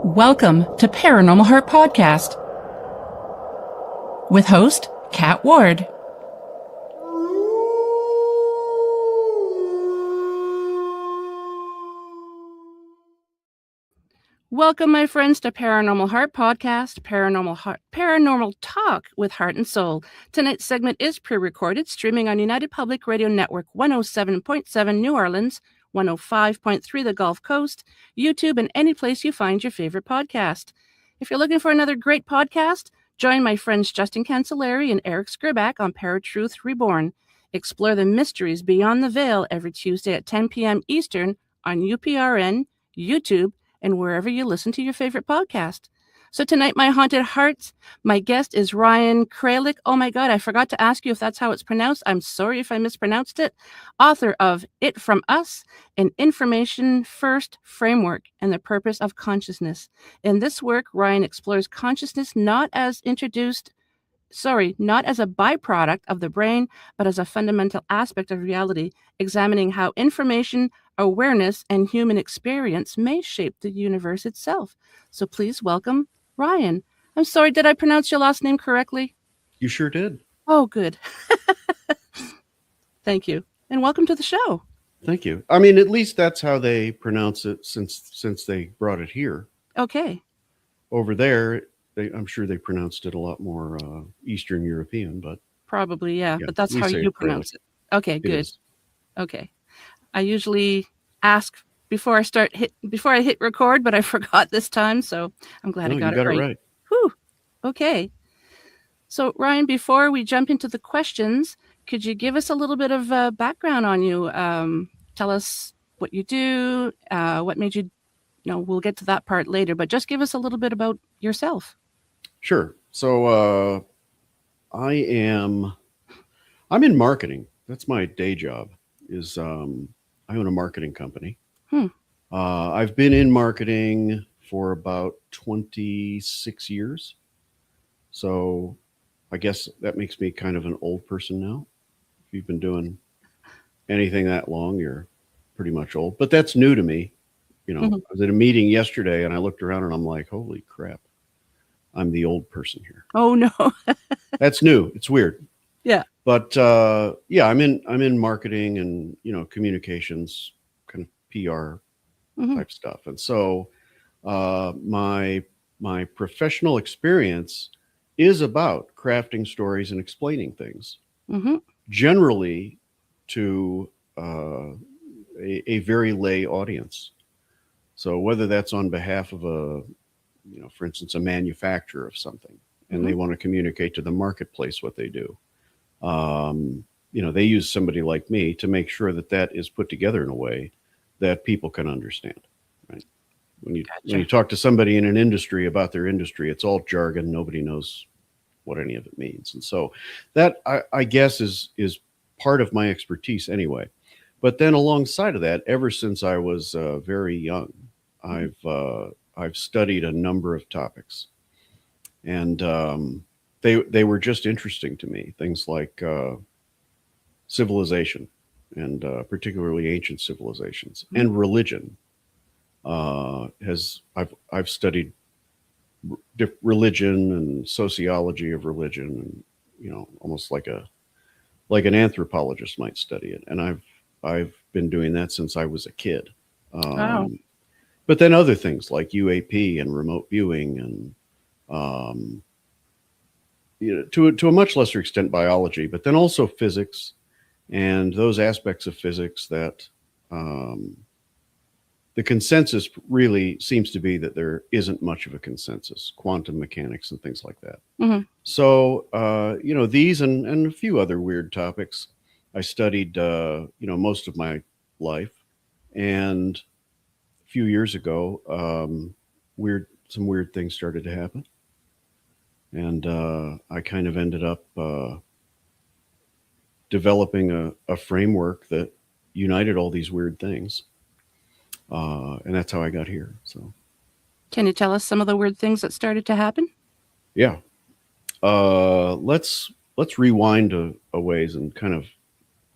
Welcome to Paranormal Heart Podcast with host Kat Ward. Welcome, my friends, to Paranormal Heart Podcast, Paranormal Talk with Heart and Soul. Tonight's segment is pre-recorded, streaming on United Public Radio Network 107.7 New Orleans, 105.3 the Gulf Coast, YouTube, and any place you find your favorite podcast. If you're looking for another great podcast, join my friends Justin Cancelleri and Eric Skriback on Paratruth Reborn. Explore the mysteries beyond the veil every Tuesday at 10 p.m. Eastern on UPRN, YouTube, and wherever you listen to your favorite podcast. So tonight, my haunted hearts, my guest is Ryan Kralik. Oh my God, I forgot to ask you if that's how it's pronounced. I'm sorry if I mispronounced it. Author of It From Us, an information first framework and the purpose of consciousness. In this work, Ryan explores consciousness not as a byproduct of the brain, but as a fundamental aspect of reality, examining how information, awareness, and human experience may shape the universe itself. So please welcome Ryan. I'm sorry, did I pronounce your last name correctly? You sure did. Oh, good. Thank you. And welcome to the show. Thank you. I mean, at least that's how they pronounce it since they brought it here. Okay. Over there, I'm sure they pronounced it a lot more Eastern European, but probably, yeah. But that's how you pronounce it. Okay, good. Okay. I usually ask before I hit record, but I forgot this time, so I'm glad I got it right. Whew. Okay. So Ryan, before we jump into the questions, could you give us a little bit of background on you? Tell us what you do, what made you, we'll get to that part later, but just give us a little bit about yourself. Sure. So I'm in marketing. That's my day job. I own a marketing company. I've been in marketing for about 26 years. So I guess that makes me kind of an old person now. If you've been doing anything that long, you're pretty much old. But that's new to me. I was at a meeting yesterday and I looked around and I'm like, holy crap, I'm the old person here. Oh, no. That's new. It's weird. Yeah. But I'm in marketing and communications, kind of PR type stuff. And so my professional experience is about crafting stories and explaining things, generally to a very lay audience. So whether that's on behalf of for instance, a manufacturer of something, and they want to communicate to the marketplace what they do. They use somebody like me to make sure that is put together in a way that people can understand, right? When you talk to somebody in an industry about their industry, it's all jargon. Nobody knows what any of it means. And so that I guess is part of my expertise anyway. But then alongside of that, ever since I was very young, I've studied a number of topics, and they were just interesting to me. Things like civilization, and particularly ancient civilizations, and religion. I've studied religion and sociology of religion, and almost like an anthropologist might study it. And I've been doing that since I was a kid. Wow. But then other things like UAP and remote viewing, and to a much lesser extent biology, but then also physics and those aspects of physics that the consensus really seems to be that there isn't much of a consensus, quantum mechanics and things like that. So, these and a few other weird topics I studied, most of my life. And a few years ago, some weird things started to happen. And I kind of ended up developing a framework that united all these weird things. And that's how I got here. So, can you tell us some of the weird things that started to happen? Yeah. Let's rewind a ways and kind of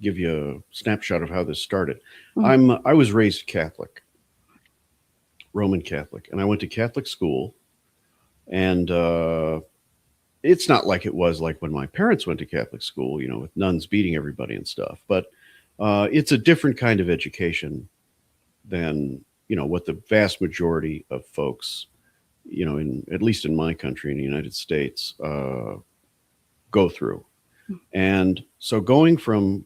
give you a snapshot of how this started. I was raised Catholic. Roman Catholic, and I went to Catholic school, and it's not like it was like when my parents went to Catholic school, with nuns beating everybody and stuff, but it's a different kind of education than, what the vast majority of folks, at least in my country, in the United States, go through. And so going from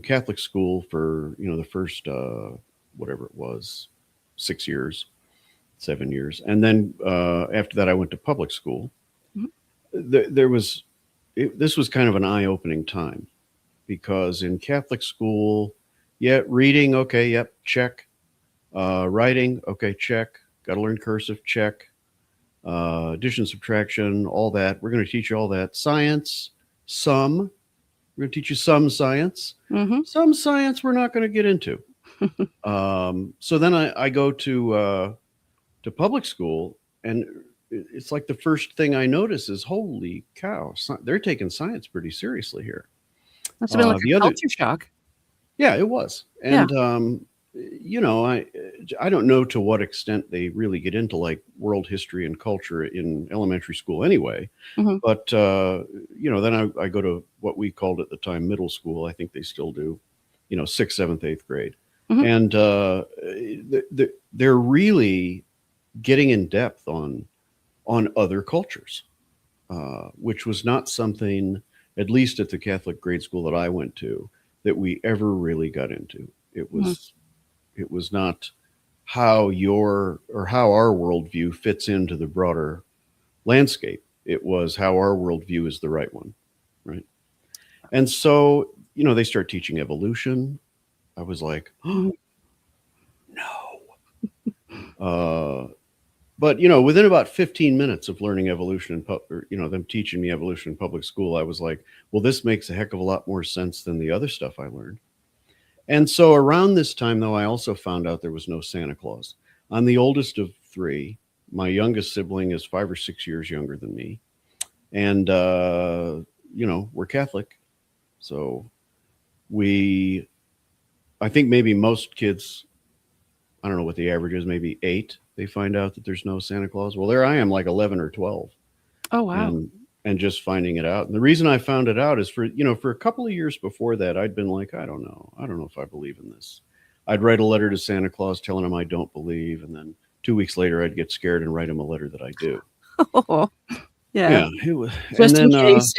Catholic school for, the first, whatever it was, 6 years, 7 years. And then after that, I went to public school. This was kind of an eye-opening time, because in Catholic school, reading, okay, yep, check. Writing, okay, check. Got to learn cursive, check. Addition, subtraction, all that. We're going to teach you all that. Science, we're going to teach you some science. Some science we're not going to get into. So then I go to public school, and it's like the first thing I notice is, holy cow, they're taking science pretty seriously here. That's been like a culture shock. Yeah, it was. And, I don't know to what extent they really get into like world history and culture in elementary school anyway. But, then I go to what we called at the time middle school. I think they still do, 6th, 7th, 8th grade. And they're really getting in depth on other cultures, which was not something, at least at the Catholic grade school that I went to, that we ever really got into. It was not how our worldview fits into the broader landscape. It was how our worldview is the right one, right? And so, they start teaching evolution. I was like, oh, no. But, within about 15 minutes of learning evolution them teaching me evolution in public school, I was like, well, this makes a heck of a lot more sense than the other stuff I learned. And so around this time, though, I also found out there was no Santa Claus. I'm the oldest of 3. My youngest sibling is 5 or 6 years younger than me. And, we're Catholic. So I think maybe most kids, I don't know what the average is, maybe 8, they find out that there's no Santa Claus. Well, there I am, like 11 or 12. Oh, wow. And just finding it out. And the reason I found it out is for a couple of years before that, I'd been like, I don't know if I believe in this. I'd write a letter to Santa Claus telling him I don't believe. And then 2 weeks later, I'd get scared and write him a letter that I do. Oh, yeah. It was, just in case.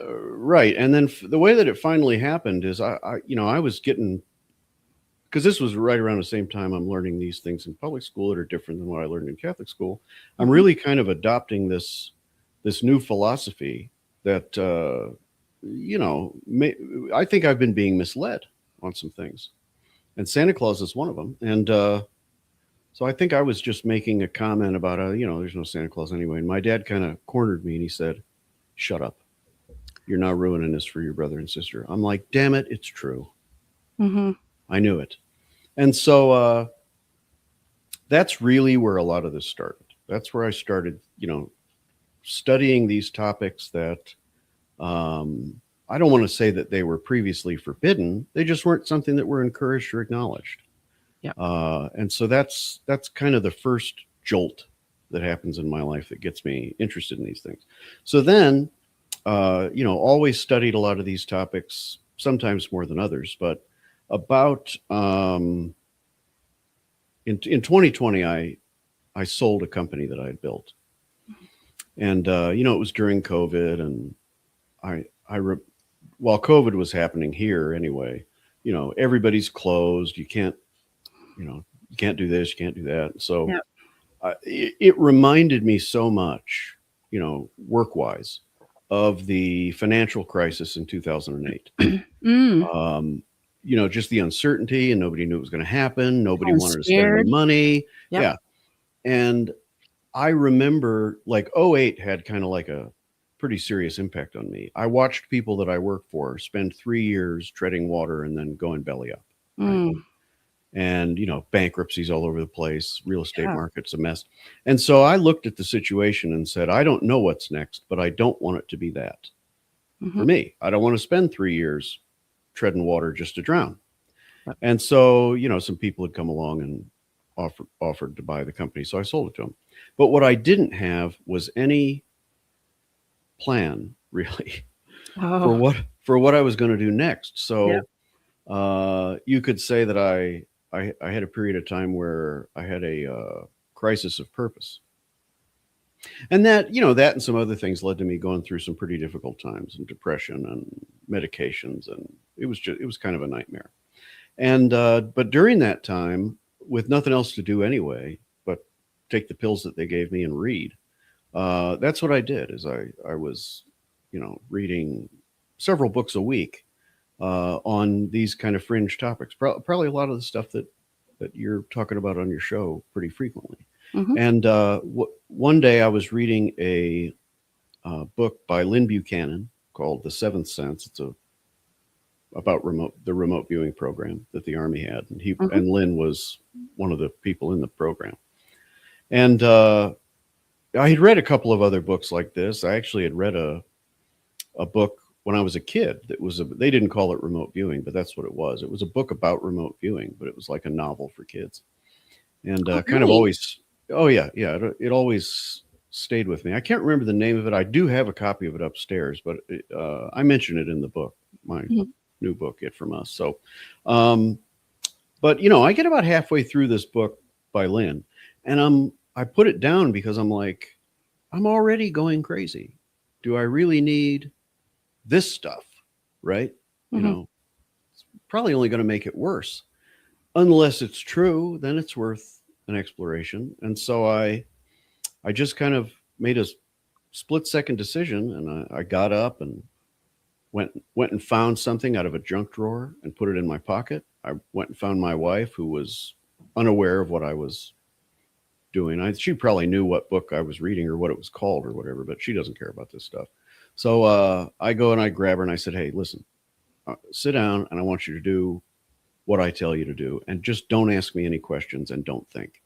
Right. And then the way that it finally happened is I was getting, because this was right around the same time I'm learning these things in public school that are different than what I learned in Catholic school. I'm really kind of adopting this new philosophy that, I think I've been being misled on some things, and Santa Claus is one of them. And so I think I was just making a comment about, there's no Santa Claus anyway. And my dad kind of cornered me and he said, shut up. You're now ruining this for your brother and sister. I'm like, damn it, it's true. I knew it. And so that's really where a lot of this started. That's where I started, studying these topics that I don't want to say that they were previously forbidden. They just weren't something that were encouraged or acknowledged. Yeah. And so that's kind of the first jolt that happens in my life that gets me interested in these things. So then, always studied a lot of these topics, sometimes more than others, but about in 2020, I sold a company that I had built. And, it was during COVID, and while COVID was happening here anyway, everybody's closed. You can't do this, you can't do that. So it reminded me so much, work-wise, of the financial crisis in 2008. Just the uncertainty, and nobody knew it was going to happen. Nobody wanted to spend the money. Yep. Yeah. And I remember like 2008 had kind of like a pretty serious impact on me. I watched people that I work for spend 3 years treading water and then going belly up. Right? And, bankruptcies all over the place, real estate market's a mess. And so I looked at the situation and said, I don't know what's next, but I don't want it to be that for me. I don't want to spend 3 years treading water just to drown. And so, some people had come along and offered to buy the company, so I sold it to him. But what I didn't have was any plan really for Oh, what I was going to do next. yeah. So you could say that I had a period of time where I had a crisis of purpose. And that, that and some other things led to me going through some pretty difficult times and depression and medications. And it was kind of a nightmare. And, but during that time, with nothing else to do anyway, but take the pills that they gave me and read, that's what I did is I was, reading several books a week, on these kind of fringe topics, probably a lot of the stuff that you're talking about on your show pretty frequently. Mm-hmm. And one day I was reading a book by Lynn Buchanan called The Seventh Sense. It's about the remote viewing program that the Army had, and and Lynn was one of the people in the program. And I had read a couple of other books like this. I actually had read a book when I was a kid that was they didn't call it remote viewing, but that's what it was. It was a book about remote viewing, but it was like a novel for kids. And kind of always, oh yeah, it always stayed with me. I can't remember the name of it. I do have a copy of it upstairs, but I mention it in the book, my new book, It From Us. So, but I get about halfway through this book by Lynn, and I put it down because I'm like, I'm already going crazy. Do I really need this stuff? Right? It's probably only going to make it worse. Unless it's true, then it's worth an exploration. And so I just kind of made a split-second decision, and I got up and went and found something out of a junk drawer and put it in my pocket. I went and found my wife, who was unaware of what I was doing. She probably knew what book I was reading or what it was called or whatever, but she doesn't care about this stuff. So I go and I grab her and I said, "Hey, listen, sit down, and I want you to do what I tell you to do, and just don't ask me any questions and don't think."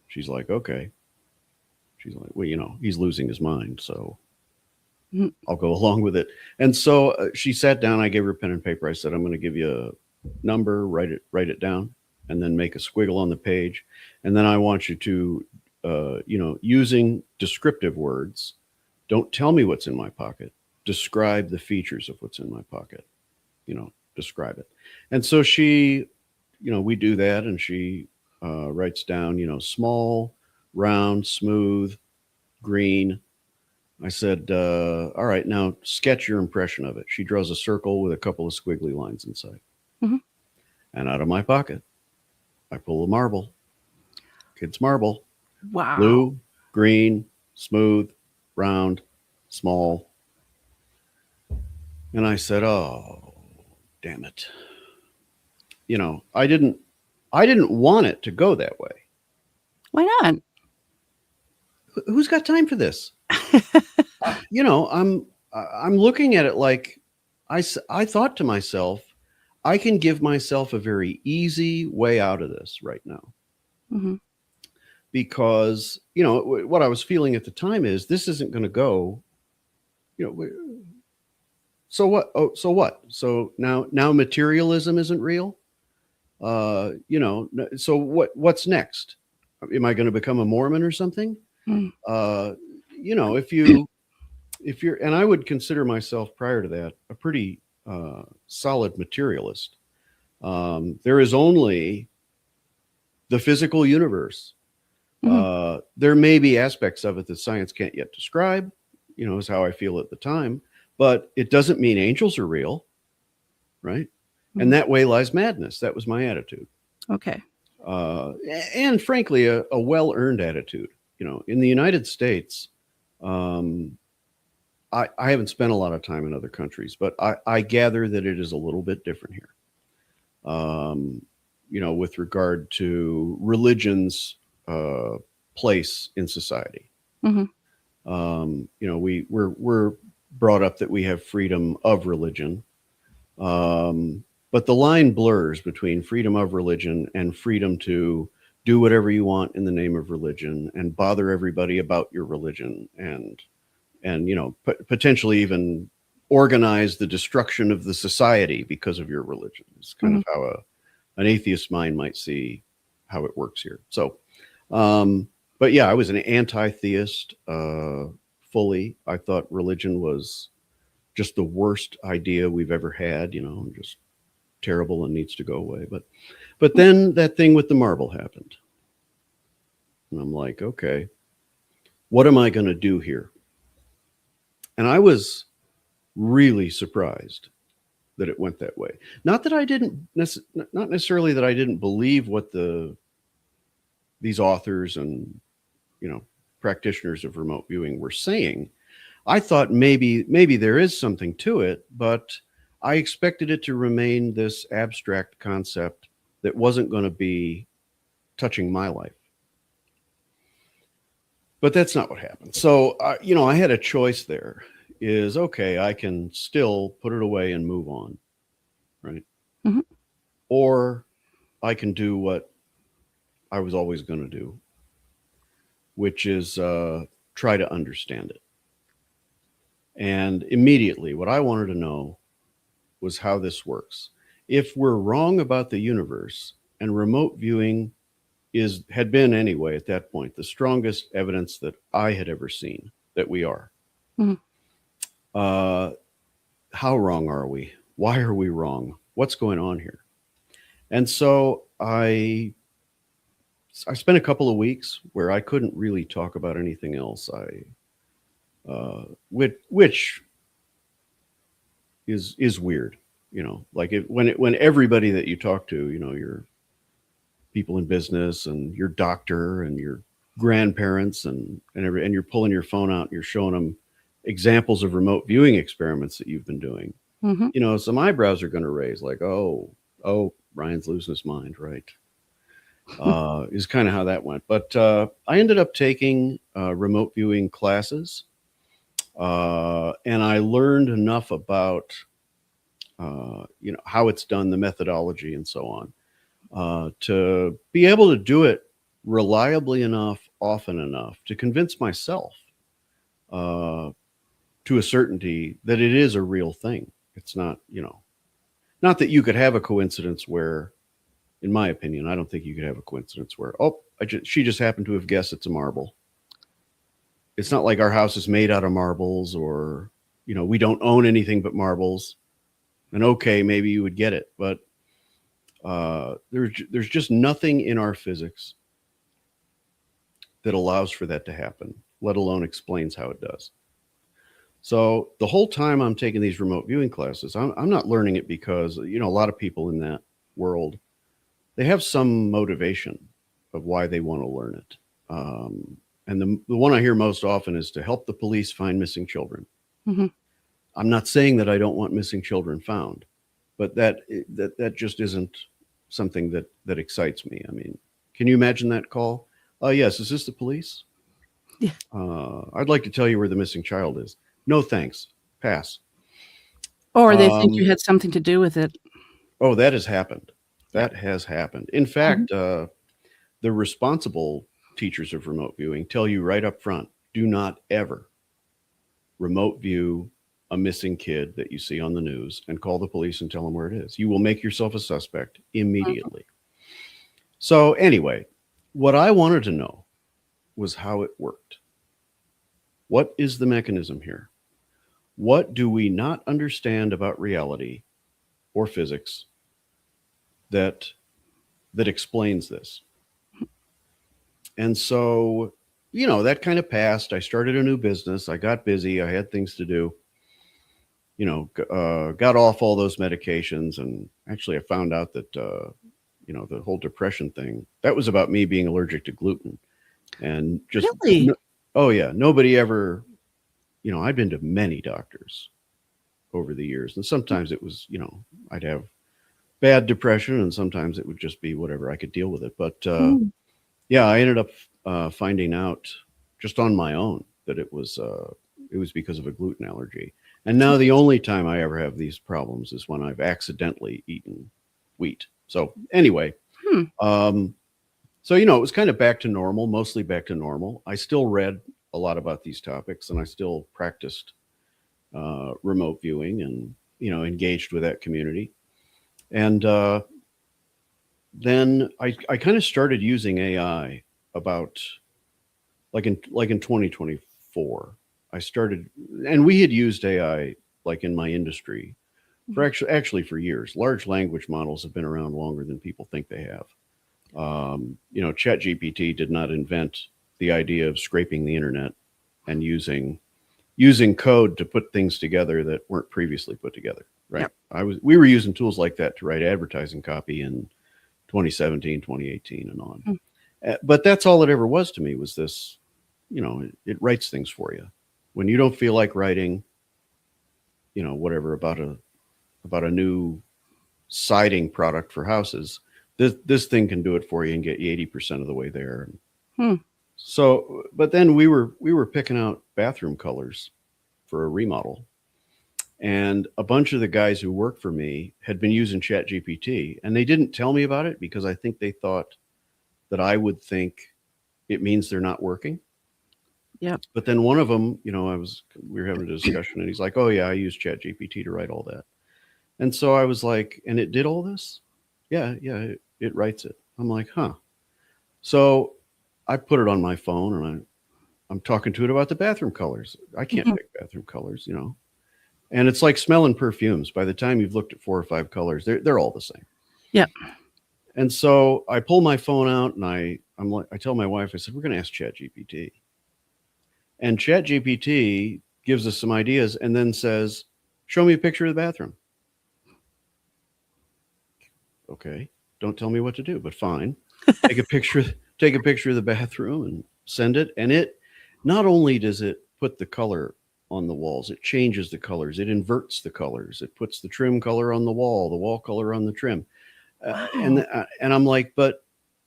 She's like, "Okay." She's like, "Well, he's losing his mind, so I'll go along with it." And so she sat down. I gave her a pen and paper. I said, "I'm going to give you a number, write it down, and then make a squiggle on the page. And then I want you to, using descriptive words, don't tell me what's in my pocket. Describe the features of what's in my pocket. Describe it." And so she, we do that, and she writes down, small, round, smooth, green. I said, "All right, now sketch your impression of it." She draws a circle with a couple of squiggly lines inside. Mm-hmm. And out of my pocket, I pull a marble. Kid's marble. Wow. Blue, green, smooth, round, small. And I said, "Oh, damn it." I didn't want it to go that way. Why not? Who's got time for this? I'm looking at it like I thought to myself, I can give myself a very easy way out of this right now. Mm-hmm. Because, what I was feeling at the time is this isn't going to go, so what? Oh, so what? So now materialism isn't real. So what's next? Am I going to become a Mormon or something? If you're, and I would consider myself prior to that a pretty solid materialist. There is only the physical universe. There may be aspects of it that science can't yet describe, is how I feel at the time, but it doesn't mean angels are real, right? And that way lies madness. That was my attitude. Okay. And frankly, a well-earned attitude. In the United States, I haven't spent a lot of time in other countries, but I gather that it is a little bit different here. With regard to religion's place in society. We're brought up that we have freedom of religion. But the line blurs between freedom of religion and freedom to do whatever you want in the name of religion and bother everybody about your religion and potentially even organize the destruction of the society because of your religion. It's kind of how an atheist mind might see how it works here. So, but yeah, I was an anti-theist fully. I thought religion was just the worst idea we've ever had, just terrible and needs to go away. But then that thing with the marble happened. And I'm like, okay, what am I going to do here? And I was really surprised that it went that way. Not that I didn't, not necessarily that I didn't believe what these authors and, practitioners of remote viewing were saying. I thought maybe there is something to it, but I expected it to remain this abstract concept that wasn't going to be touching my life. But that's not what happened. So, I had a choice there. Is okay, I can still put it away and move on, right? Mm-hmm. Or I can do what I was always going to do, which is try to understand it. And immediately, what I wanted to know was how this works. If we're wrong about the universe, and remote viewing had been anyway at that point the strongest evidence that I had ever seen that we are. Mm-hmm. How wrong are we? Why are we wrong? What's going on here? And so I spent a couple of weeks where I couldn't really talk about anything else. Which is weird, like when everybody that you talk to, your people in business and your doctor and your grandparents and you're pulling your phone out and you're showing them examples of remote viewing experiments that you've been doing. Mm-hmm. Some eyebrows are going to raise, like, oh, Ryan's losing his mind, right? Is kind of how that went. But I ended up taking remote viewing classes, and I learned enough about how it's done, the methodology, and so on, to be able to do it reliably enough, often enough, to convince myself to a certainty that it is a real thing. It's not, not that you could have a coincidence where, in my opinion, I don't think you could have a coincidence where, she just happened to have guessed it's a marble. It's not like our house is made out of marbles, or, we don't own anything but marbles. And okay, maybe you would get it, but there's just nothing in our physics that allows for that to happen, let alone explains how it does. So the whole time I'm taking these remote viewing classes, I'm not learning it because, a lot of people in that world, they have some motivation of why they want to learn it. And the one I hear most often is to help the police find missing children. Mm-hmm. I'm not saying that I don't want missing children found, but that just isn't something that excites me. I mean, can you imagine that call? Yes, is this the police? Yeah. I'd like to tell you where the missing child is. No, thanks. Pass. Or they think you had something to do with it. Oh, that has happened. That has happened. In fact, the responsible teachers of remote viewing tell you right up front, do not ever remote view a missing kid that you see on the news and call the police and tell them where it is. You will make yourself a suspect immediately. So anyway, what I wanted to know was how it worked. What is the mechanism here? What do we not understand about reality or physics that explains this? And so, that kind of passed. I started a new business. I got busy. I had things to do. Got off all those medications. And actually, I found out that, the whole depression thing, that was about me being allergic to gluten. And just, really? Oh, yeah. Nobody ever, I'd been to many doctors over the years. And sometimes it was, I'd have bad depression, and sometimes it would just be whatever, I could deal with it. But yeah, I ended up finding out just on my own that it was because of a gluten allergy. And now the only time I ever have these problems is when I've accidentally eaten wheat. So anyway, so, it was kind of back to normal, mostly back to normal. I still read a lot about these topics, and I still practiced remote viewing and, engaged with that community. And then I kind of started using AI about like in 2024. I started, and we had used AI like in my industry for actually for years. Large language models have been around longer than people think they have. ChatGPT did not invent the idea of scraping the internet and using code to put things together that weren't previously put together. Right. Yep. We were using tools like that to write advertising copy in 2017, 2018 and on. But that's all it ever was to me was this, it writes things for you. When you don't feel like writing, whatever about a new siding product for houses, this thing can do it for you and get you 80% of the way there. So, but then we were picking out bathroom colors for a remodel, and a bunch of the guys who work for me had been using ChatGPT, and they didn't tell me about it because I think they thought that I would think it means they're not working. Yep. But then one of them, we were having a discussion, and he's like, "Oh yeah, I use ChatGPT to write all that." And so I was like, "And it did all this?" Yeah, it writes it. I'm like, "Huh." So I put it on my phone, and I'm talking to it about the bathroom colors. I can't pick bathroom colors, And it's like smelling perfumes. By the time you've looked at 4 or 5 colors, they're all the same. Yeah. And so I pull my phone out, and I tell my wife, I said, we're going to ask ChatGPT. And ChatGPT gives us some ideas and then says, show me a picture of the bathroom. Okay. Don't tell me what to do, but fine. Take a picture of the bathroom and send it. And it not only does it put the color on the walls, it changes the colors, it inverts the colors, it puts the trim color on the wall color on the trim. Wow. And I'm like, but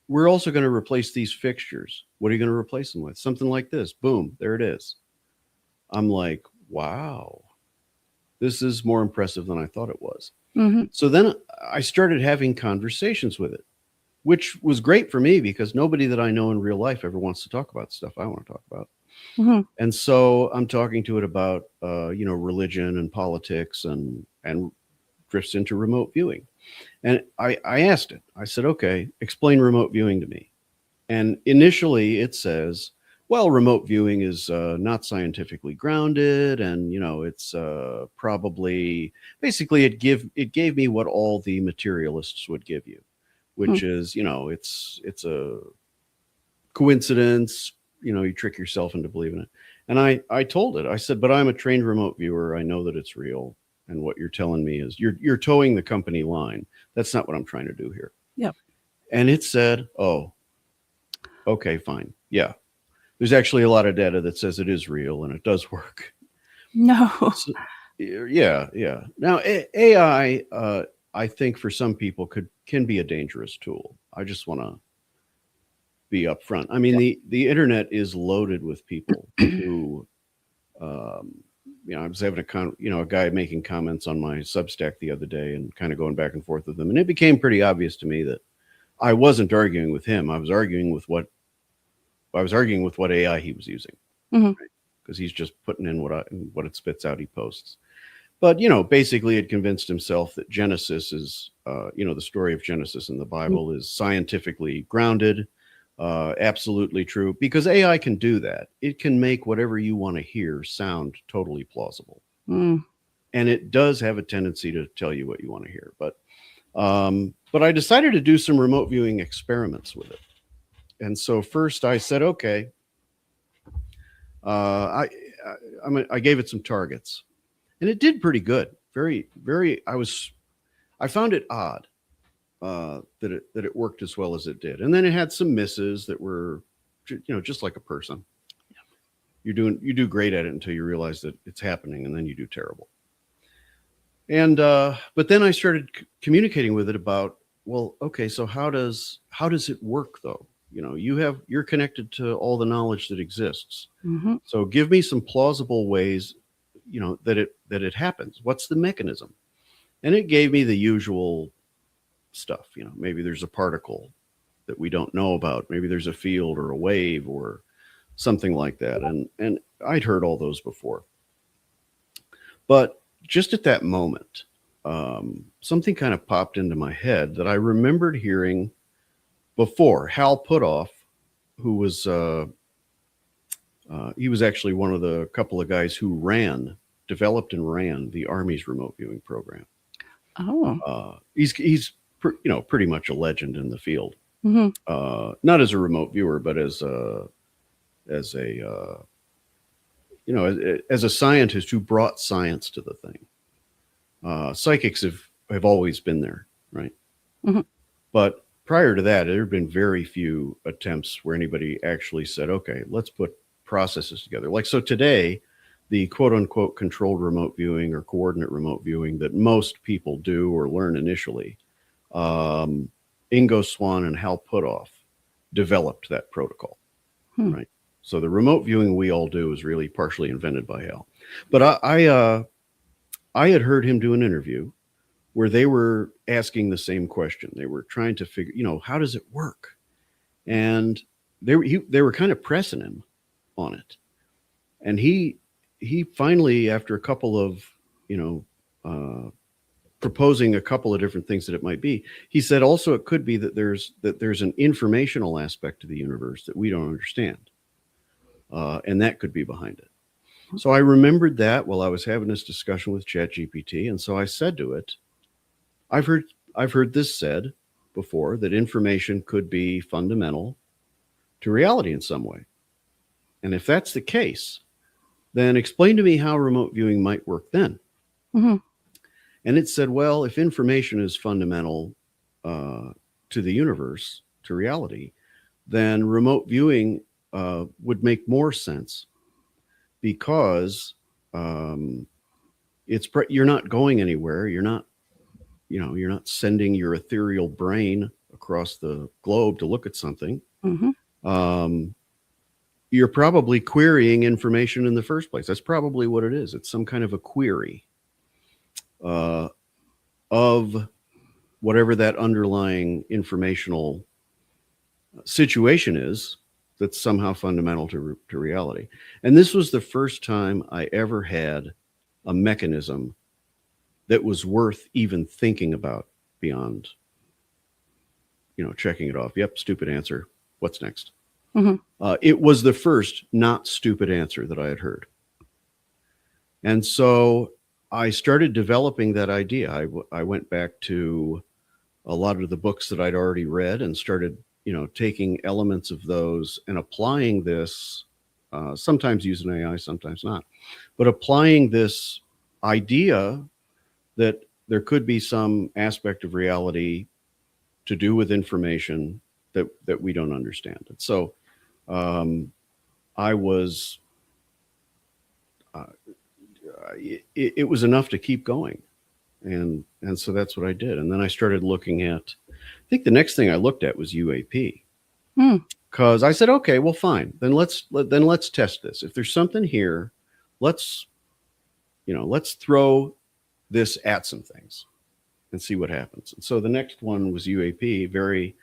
we're also going to replace these fixtures. What are you going to replace them with? Something like this. Boom, there it is. I'm like, wow, this is more impressive than I thought it was. So then I started having conversations with it, which was great for me because nobody that I know in real life ever wants to talk about stuff I want to talk about. And so I'm talking to it about, religion and politics and drifts into remote viewing. And I asked it, I said, okay, explain remote viewing to me. And initially it says, well, remote viewing is not scientifically grounded. And, it's probably basically it gave me what all the materialists would give you, which is, it's a coincidence. You trick yourself into believing it. And I told it, I said, but I'm a trained remote viewer. I know that it's real. And what you're telling me is you're towing the company line. That's not what I'm trying to do here. Yep. And it said, oh, okay, fine. Yeah. There's actually a lot of data that says it is real and it does work. No. So, yeah. Now, AI, I think for some people can be a dangerous tool. I just want to be upfront. I mean, the internet is loaded with people who, I was having a guy making comments on my Substack the other day and kind of going back and forth with them. And it became pretty obvious to me that I wasn't arguing with him. I was arguing with what AI he was using, because he's just putting in what it spits out, he posts. But, basically it convinced himself that Genesis is, the story of Genesis in the Bible is scientifically grounded, absolutely true, because AI can do that. It can make whatever you want to hear sound totally plausible. And it does have a tendency to tell you what you want to hear. But I decided to do some remote viewing experiments with it. And so first I said, okay, I gave it some targets, and it did pretty good. Very, very. I found it odd that it worked as well as it did, and then it had some misses that were, just like a person. You do great at it until you realize that it's happening, and then you do terrible. And but then I started communicating with it about, well, okay, so how does it work though? You're connected to all the knowledge that exists. So give me some plausible ways, that it happens. What's the mechanism? And it gave me the usual stuff. Maybe there's a particle that we don't know about. Maybe there's a field or a wave or something like that. And I'd heard all those before. But just at that moment, something kind of popped into my head that I remembered hearing before Hal Puthoff, who was he was actually one of the couple of guys who developed and ran the Army's remote viewing program. He's pretty much a legend in the field. Not as a remote viewer, but as a scientist who brought science to the thing. Psychics have always been there, right? But prior to that, there have been very few attempts where anybody actually said, okay, let's put processes together. Like, so today, the quote unquote controlled remote viewing or coordinate remote viewing that most people do or learn initially, Ingo Swann and Hal Puthoff developed that protocol, right? So the remote viewing we all do is really partially invented by Hal. But I had heard him do an interview where they were asking the same question. They were trying to figure, how does it work? And they were kind of pressing him on it. And he finally, after a couple of, proposing a couple of different things that it might be, he said also it could be that there's an informational aspect to the universe that we don't understand. And that could be behind it. So I remembered that while I was having this discussion with ChatGPT. And so I said to it, I've heard this said before, that information could be fundamental to reality in some way. And if that's the case, then explain to me how remote viewing might work then. And it said, well, if information is fundamental to the universe, to reality, then remote viewing would make more sense, because you're not going anywhere. You're not sending your ethereal brain across the globe to look at something. You're probably querying information in the first place. That's probably what it is. It's some kind of a query of whatever that underlying informational situation is that's somehow fundamental to reality. And this was the first time I ever had a mechanism that was worth even thinking about beyond, checking it off. Yep, stupid answer. What's next? It was the first not stupid answer that I had heard. And so I started developing that idea. I went back to a lot of the books that I'd already read and started, taking elements of those and applying this, sometimes using AI, sometimes not, but applying this idea that there could be some aspect of reality to do with information that we don't understand. And so it was enough to keep going. And so that's what I did. And then I started looking at, I think the next thing I looked at was UAP. Because I said, okay, well, fine. Then let's test this. If there's something here, let's throw this at some things and see what happens. And so the next one was UAP, very,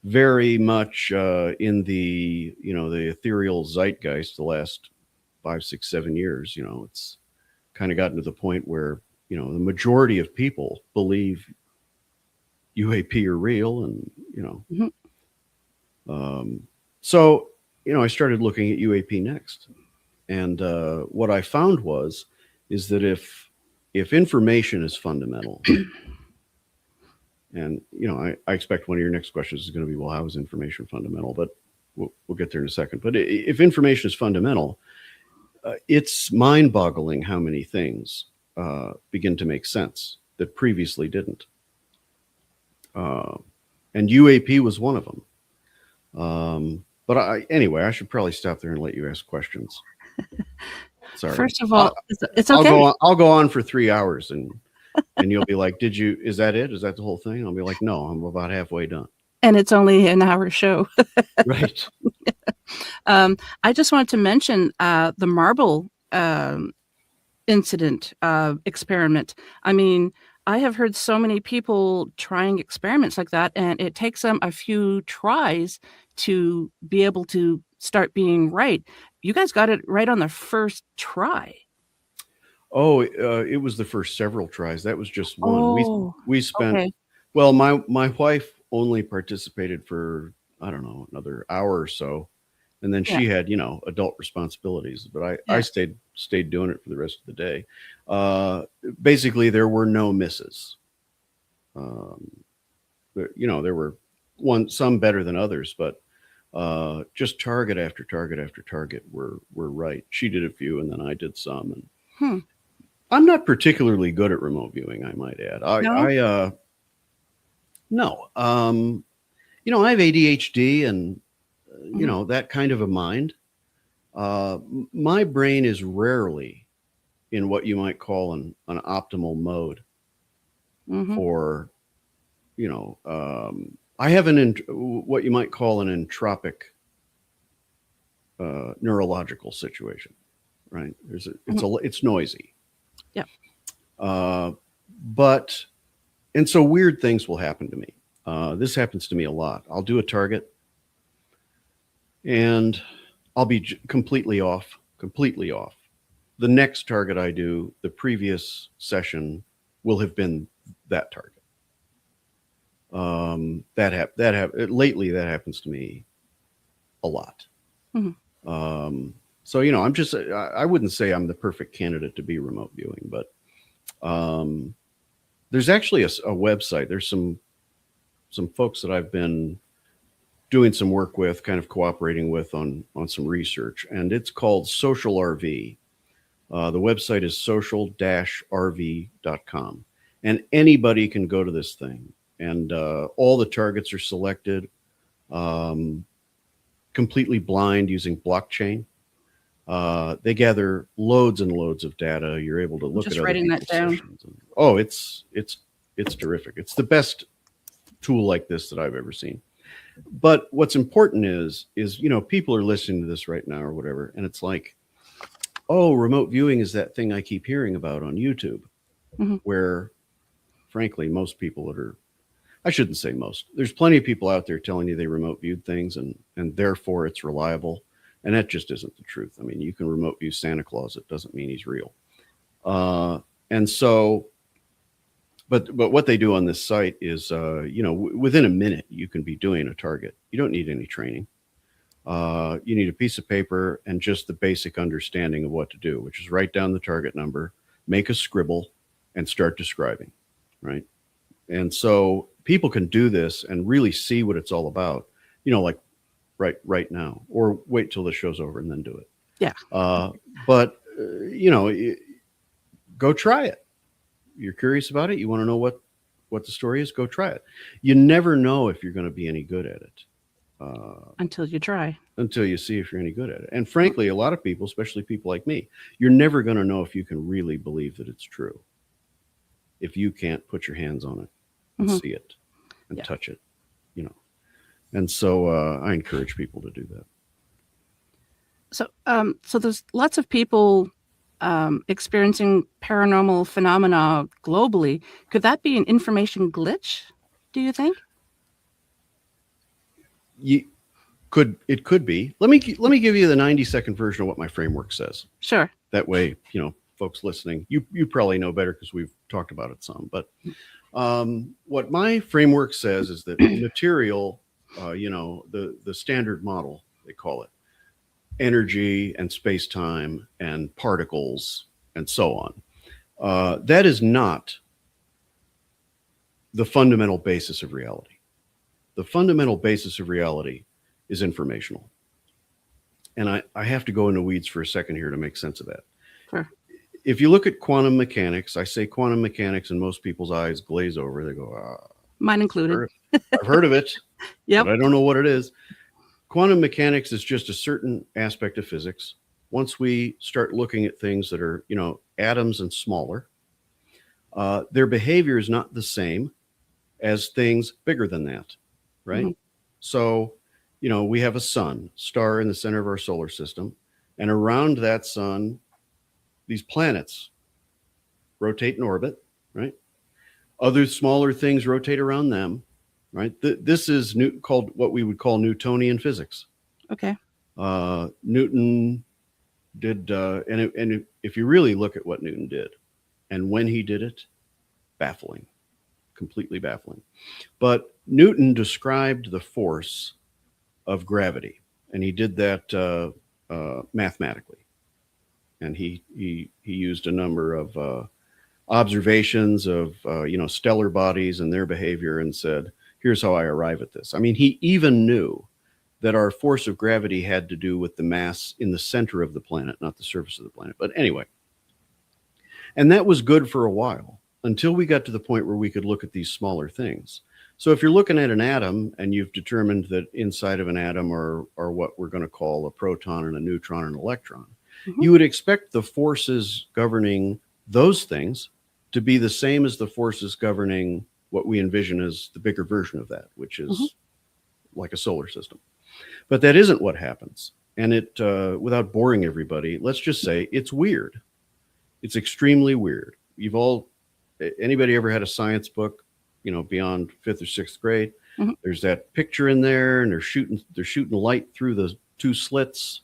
very much in the, the ethereal zeitgeist the last 5, 6, 7 years. It's kind of gotten to the point where, the majority of people believe UAP are real, and, so, I started looking at UAP next. And what I found is that if information is fundamental, and, I expect one of your next questions is going to be, well, how is information fundamental? But we'll get there in a second. But if information is fundamental, it's mind-boggling how many things begin to make sense that previously didn't. And UAP was one of them. But anyway, I should probably stop there and let you ask questions. Sorry. First of all, it's okay. I'll go on for 3 hours and you'll be like, is that it? Is that the whole thing? I'll be like, no, I'm about halfway done. And it's only an hour show. Right. I just wanted to mention the marble incident experiment. I mean, I have heard so many people trying experiments like that, and it takes them a few tries to be able to start being right. You guys got it right on the first try. Oh, it was the first several tries. That was just one. Oh, we spent, okay. well, my wife only participated for, I don't know, another hour or so. And then Yeah. she had, adult responsibilities, but I Yeah. stayed doing it for the rest of the day. Basically, there were no misses. Um, there were some better than others, but just target after target after target were right. She did a few, and then I did some. And Hmm. I'm not particularly good at remote viewing, I might add. No? No. I have ADHD and Mhm. that kind of a mind. My brain is rarely in what you might call an optimal mode Mhm. for, I have what you might call an entropic neurological situation, right? Mhm. It's noisy. Yeah. Uh, but, and so weird things will happen to me. This happens to me a lot. I'll do a target and I'll be completely off. The next target I do, the previous session will have been that target. Lately that happens to me a lot. Mhm. So, I wouldn't say I'm the perfect candidate to be remote viewing, but there's actually a website. There's some folks that I've been doing some work with, kind of cooperating with on some research, and it's called Social RV. The website is social-rv.com, and anybody can go to this thing, and all the targets are selected, um, completely blind using blockchain. They gather loads and loads of data. You're able to I'm look at just other writing that people's down. sessions. It's terrific. It's the best tool like this that I've ever seen. But what's important is people are listening to this right now or whatever, and it's like, oh, remote viewing is that thing I keep hearing about on YouTube, Mhm. where frankly most people I shouldn't say most. There's plenty of people out there telling you they remote viewed things and therefore it's reliable. And that just isn't the truth. I mean, you can remote view Santa Claus. It doesn't mean he's real. And so, but what they do on this site is, within a minute, you can be doing a target. You don't need any training. You need a piece of paper and just the basic understanding of what to do, which is write down the target number, make a scribble, and start describing, right? And so people can do this and really see what it's all about, like right now, or wait till the show's over and then do it. Yeah. But go try it. You're curious about it. You want to know what the story is. Go try it. You never know if you're going to be any good at it Until you try. until you see if you're any good at it. And frankly, a lot of people, especially people like me, you're never going to know if you can really believe that it's true if you can't put your hands on it and Mhm. see it and Yeah. touch it. And so I encourage people to do that. So there's lots of people experiencing paranormal phenomena globally. Could that be an information glitch, do you think? It could be. Let me give you the 90-second version of what my framework says. Sure. That way, folks listening, you probably know better because we've talked about it some. But what my framework says is that material, the standard model, they call it, energy and space-time and particles and so on. That is not the fundamental basis of reality. The fundamental basis of reality is informational. And I have to go into weeds for a second here to make sense of that. Sure. If you look at quantum mechanics, I say quantum mechanics and most people's eyes glaze over. They go, Mine included. I've heard of it, Yep. but I don't know what it is. Quantum mechanics is just a certain aspect of physics. Once we start looking at things that are, atoms and smaller, their behavior is not the same as things bigger than that, right? Mhm. So, we have a star in the center of our solar system, and around that sun, these planets rotate in orbit, right? Other smaller things rotate around them, right? This is called what we would call Newtonian physics. Okay. Newton did, if you really look at what Newton did and when he did it, baffling. completely baffling. But Newton described the force of gravity, and he did that mathematically. And he used a number of observations of stellar bodies and their behavior, and said, "Here's how I arrive at this." I mean, he even knew that our force of gravity had to do with the mass in the center of the planet, not the surface of the planet. But anyway, and that was good for a while until we got to the point where we could look at these smaller things. So if you're looking at an atom and you've determined that inside of an atom are what we're going to call a proton and a neutron and an electron, you would expect the forces governing those things to be the same as the forces governing what we envision as the bigger version of that, which is like a solar system. But that isn't what happens. And it, without boring everybody, let's just say it's weird. It's extremely weird. Anybody ever had a science book, beyond 5th or 6th grade? There's that picture in there, and they're shooting light through the two slits.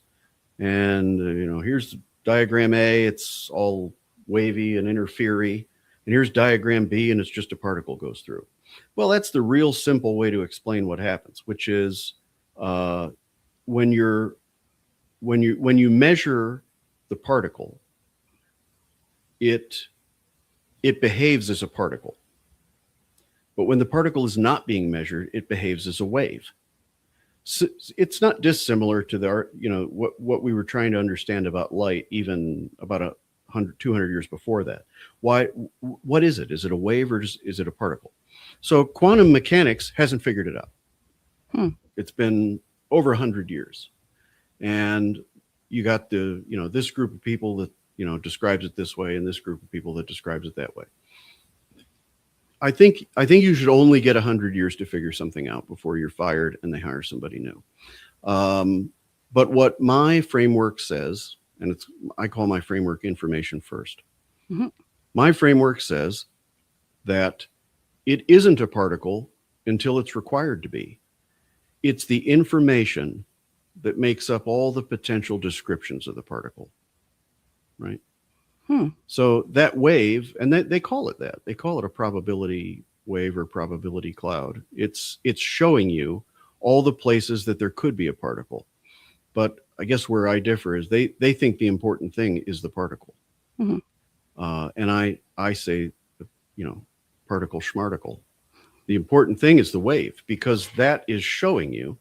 And, here's diagram A, it's all wavy and interfery. And here's diagram B, and it's just a particle goes through. Well, that's the real simple way to explain what happens, which is when you measure the particle, it behaves as a particle. But when the particle is not being measured, it behaves as a wave. So it's not dissimilar to what we were trying to understand about light, even about 100, 200 years before that. What is it? Is it a wave, or is it a particle? So quantum mechanics hasn't figured it out. It's been over 100 years. And you got this group of people that, describes it this way, and this group of people that describes it that way. I think you should only get 100 years to figure something out before you're fired and they hire somebody new. But what my framework says, and I call my framework information first. My framework says that it isn't a particle until it's required to be. It's the information that makes up all the potential descriptions of the particle, right? So that wave, and they call it that. They call it a probability wave or probability cloud. It's showing you all the places that there could be a particle. But I guess where I differ is they think the important thing is the particle. And I say, particle schmarticle. The important thing is the wave, because that is showing you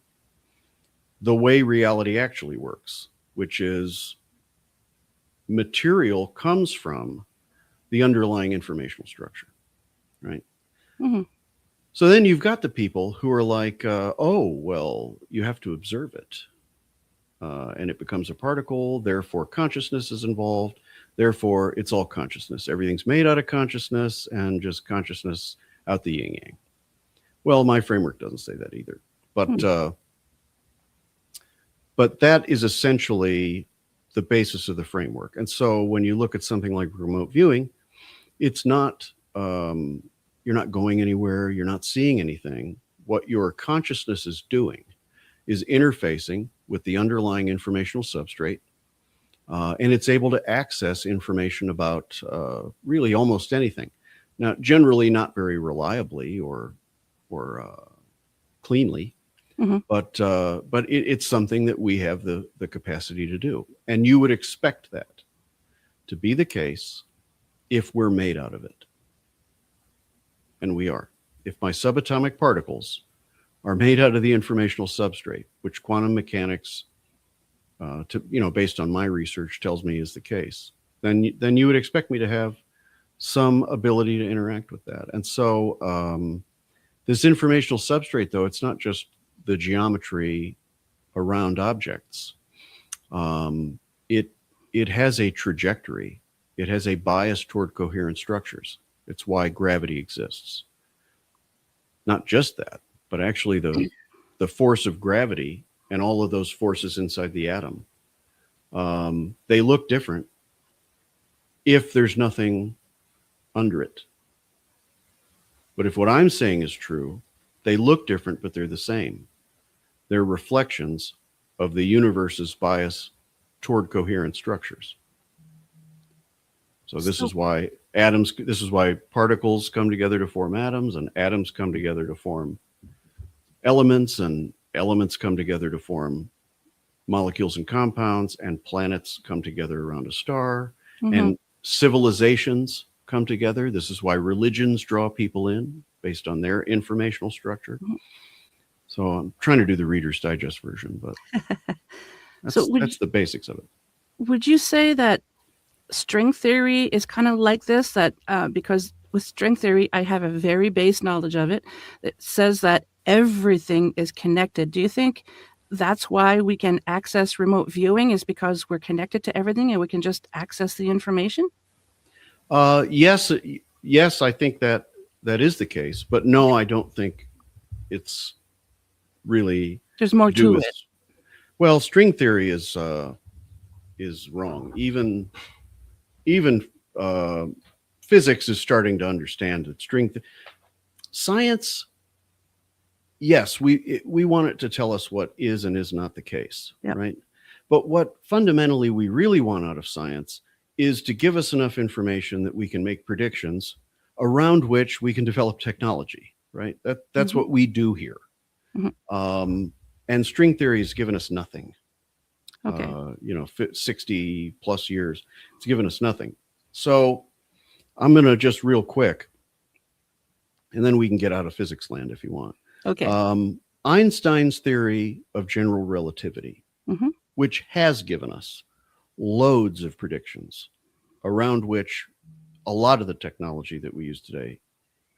the way reality actually works, which is material comes from the underlying informational structure, right? So then you've got the people who are like, you have to observe it. And it becomes a particle, therefore consciousness is involved, therefore it's all consciousness. Everything's made out of consciousness, and just consciousness out the yin-yang. Well, my framework doesn't say that either. But that is essentially the basis of the framework. And so when you look at something like remote viewing, it's not, you're not going anywhere, you're not seeing anything. What your consciousness is doing is interfacing with the underlying informational substrate, and it's able to access information about really almost anything. Now, generally not very reliably or cleanly, but it's something that we have the capacity to do. And you would expect that to be the case if we're made out of it. And we are. If my subatomic particles are made out of the informational substrate, which quantum mechanics, based on my research, tells me is the case, then you would expect me to have some ability to interact with that. And so this informational substrate, though, it's not just the geometry around objects. It has a trajectory. It has a bias toward coherent structures. It's why gravity exists. Not just that, but actually the force of gravity and all of those forces inside the atom, they look different if there's nothing under it. But if what I'm saying is true, they look different, but they're the same. They're reflections of the universe's bias toward coherent structures. Does So this is why particles come together to form atoms, and atoms come together to form elements, and elements come together to form molecules and compounds, and planets come together around a star, and civilizations come together. This is why religions draw people in based on their informational structure. So I'm trying to do the Reader's Digest version, but that's the basics of it. Would you say that string theory is kind of like this, that because with string theory, I have a very base knowledge of it. It says that everything is connected. Do you think that's why we can access remote viewing, is because we're connected to everything and we can just access the information? Yes, I think that is the case, but no, I don't think it's really. There's more to it. Well, string theory is wrong. Even physics is starting to understand that science. Yes, we want it to tell us what is and is not the case, right? But what fundamentally we really want out of science is to give us enough information that we can make predictions around which we can develop technology, right? That's what we do here. And string theory has given us nothing. 60 plus years, it's given us nothing. So I'm going to just real quick, and then we can get out of physics land if you want. Okay. Einstein's theory of general relativity, which has given us loads of predictions around which a lot of the technology that we use today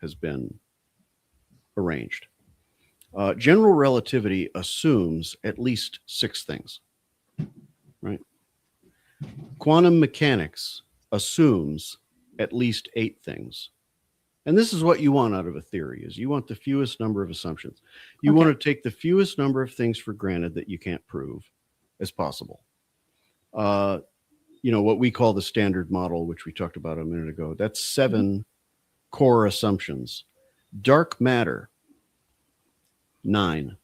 has been arranged. General relativity assumes at least 6 things, right? Quantum mechanics assumes at least 8 things. And this is what you want out of a theory, is you want the fewest number of assumptions. You want to take the fewest number of things for granted that you can't prove as possible. What we call the standard model, which we talked about a minute ago, that's 7 core assumptions. Dark matter, 9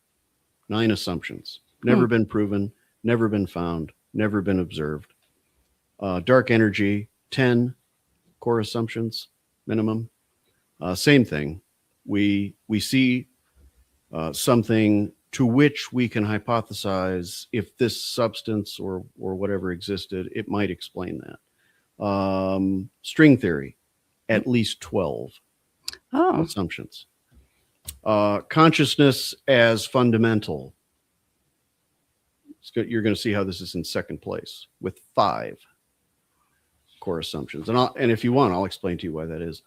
assumptions. Never been proven, never been found, never been observed. Dark energy, 10 core assumptions minimum. Same thing. We see something to which we can hypothesize if this substance or whatever existed, it might explain that. String theory, at least 12 assumptions. Consciousness as fundamental. You're going to see how this is in second place with 5 core assumptions. And if you want, I'll explain to you why that is.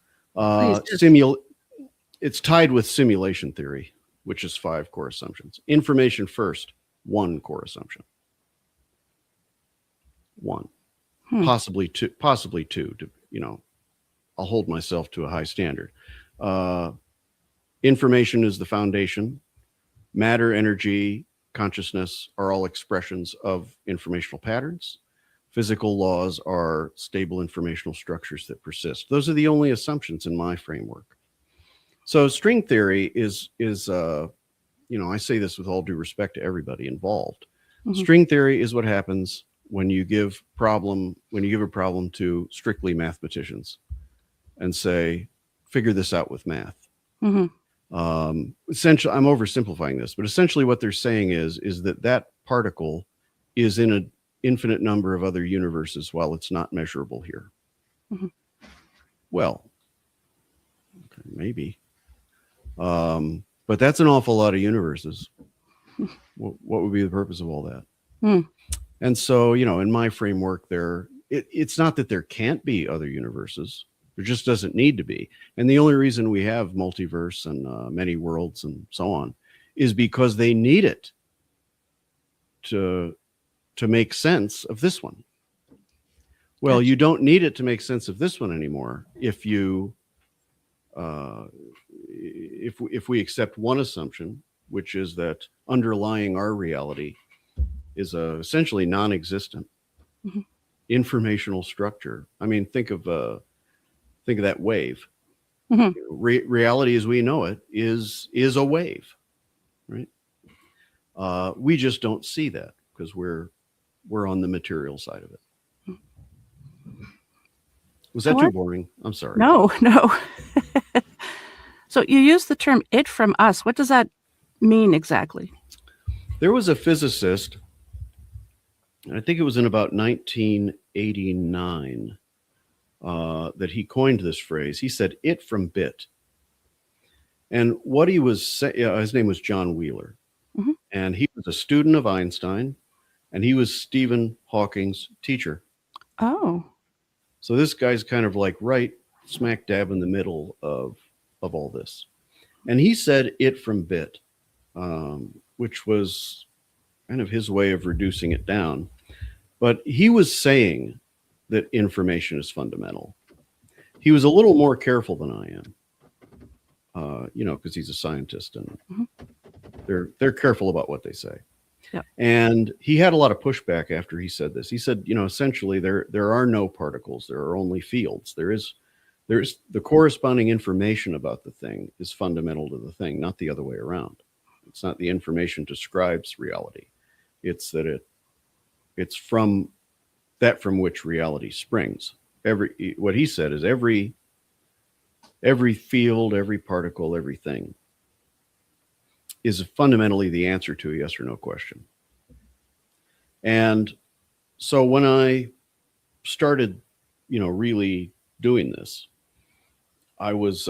It's tied with simulation theory, which is 5 core assumptions. Information first, 1 core assumption. 1, possibly 2. I'll hold myself to a high standard. Information is the foundation. Matter, energy, consciousness are all expressions of informational patterns. Physical laws are stable informational structures that persist. Those are the only assumptions in my framework. So string theory is I say this with all due respect to everybody involved. String theory is what happens when you give a problem to strictly mathematicians and say, figure this out with math. Essentially, I'm oversimplifying this, but essentially what they're saying is that particle is in an infinite number of other universes while it's not measurable here. Well, maybe. But that's an awful lot of universes. What would be the purpose of all that? And so, in my framework, it's not that there can't be other universes. There just doesn't need to be. And the only reason we have multiverse and many worlds and so on is because they need it to make sense of this one. Well, you don't need it to make sense of this one anymore if we accept one assumption, which is that underlying our reality is essentially non-existent informational structure. I mean, think of that wave. Reality as we know it is a wave, right? We just don't see that because we're on the material side of it. Was that too boring? I'm sorry. No. So you use the term "it from us." What does that mean exactly? There was a physicist, I think it was in about 1989, that he coined this phrase. He said, "it from bit." And what he was saying, his name was John Wheeler, and he was a student of Einstein, and he was Stephen Hawking's teacher. Oh. So this guy's kind of like right smack dab in the middle of all this. And he said "it from bit," which was kind of his way of reducing it down. But he was saying that information is fundamental. He was a little more careful than I am, because he's a scientist, and they're careful about what they say. Yeah. And he had a lot of pushback after he said this. He said, essentially there are no particles, there are only fields. There's the corresponding information about the thing is fundamental to the thing, not the other way around. It's not the information describes reality. It's that it's from that from which reality springs. What he said is every field, every particle, everything is fundamentally the answer to a yes or no question. And so when I started, really doing this, I was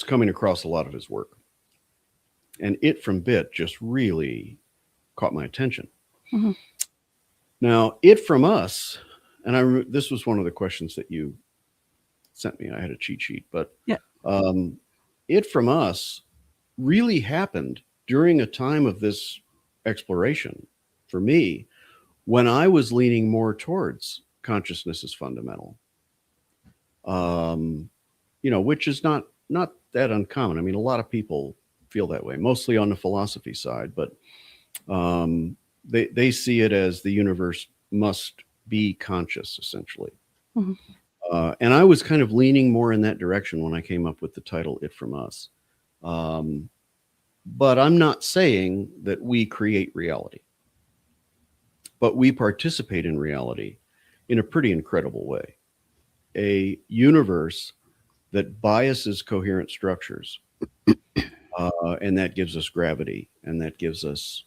coming across a lot of his work, and "it from bit" just really caught my attention. Now, "it from us," and this was one of the questions that you sent me. I had a cheat sheet, but "it from us" really happened during a time of this exploration for me, when I was leaning more towards consciousness is fundamental, which is not that uncommon. I mean, a lot of people feel that way, mostly on the philosophy side, but they see it as the universe must be conscious, essentially. And I was kind of leaning more in that direction when I came up with the title "it from us." But I'm not saying that we create reality, but we participate in reality in a pretty incredible way. A universe that biases coherent structures, and that gives us gravity, and that gives us,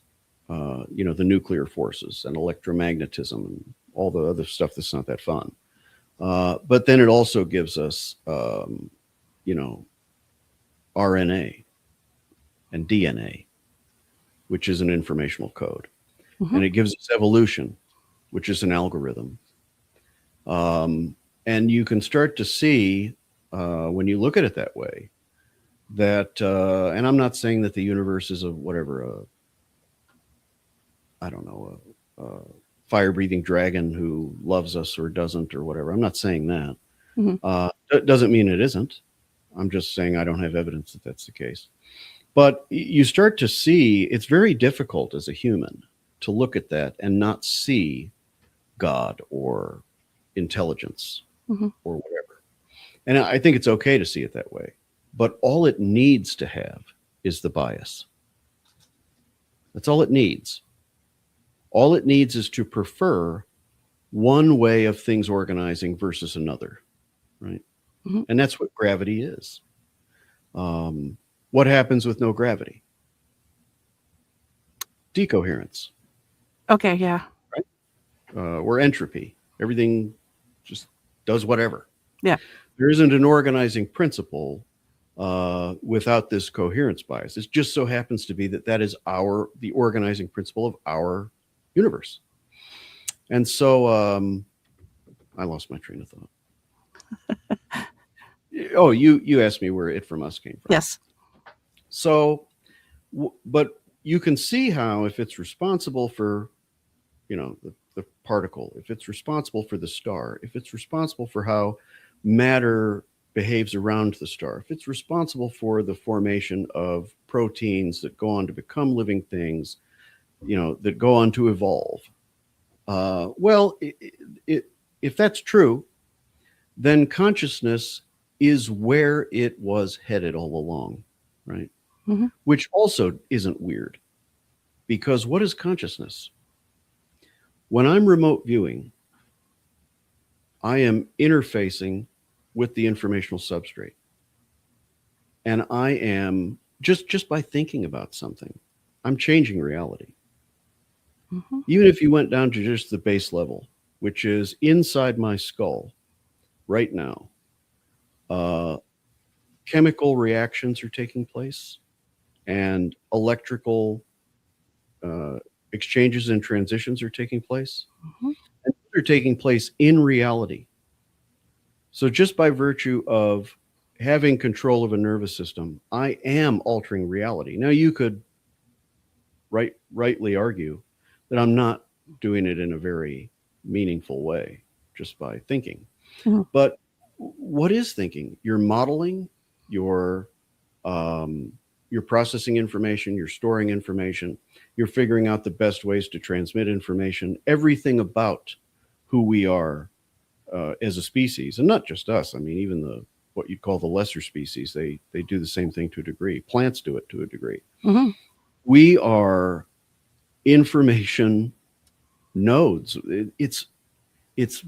the nuclear forces and electromagnetism and all the other stuff that's not that fun. But then it also gives us, RNA and DNA, which is an informational code. And it gives us evolution, which is an algorithm. And you can start to see, when you look at it that way, that, and I'm not saying that the universe is a fire-breathing dragon who loves us or doesn't or whatever. I'm not saying that. That doesn't mean it isn't. I'm just saying I don't have evidence that that's the case. But you start to see it's very difficult as a human to look at that and not see God or intelligence or whatever. And I think it's okay to see it that way. But all it needs to have is the bias. That's all it needs. All it needs is to prefer one way of things organizing versus another, right? And that's what gravity is. What happens with no gravity? Decoherence. Okay, yeah. Right? Or entropy. Everything just does whatever. Yeah. There isn't an organizing principle without this coherence bias. It just so happens to be that is the organizing principle of our universe. And so I lost my train of thought. Oh, you asked me where "it from us" came from. Yes. So, but you can see how if it's responsible for, the particle, if it's responsible for the star, if it's responsible for how matter behaves around the star, if it's responsible for the formation of proteins that go on to become living things, that go on to evolve. If that's true, then consciousness is where it was headed all along, right? Which also isn't weird, because what is consciousness? When I'm remote viewing, I am interfacing with the informational substrate. And I am just by thinking about something, I'm changing reality. Mm-hmm. Even if you went down to just the base level, which is inside my skull right now, chemical reactions are taking place and electrical exchanges and transitions are taking place. Mm-hmm. And they're taking place in reality. So just by virtue of having control of a nervous system, I am altering reality. Now you could rightly argue that I'm not doing it in a very meaningful way just by thinking. Mm-hmm. But what is thinking? You're modeling, you're processing information, you're storing information, you're figuring out the best ways to transmit information, everything about who we are as a species, and not just us. I mean, even what you'd call the lesser species, they do the same thing to a degree. Plants do it to a degree. Mm-hmm. We are information nodes. It's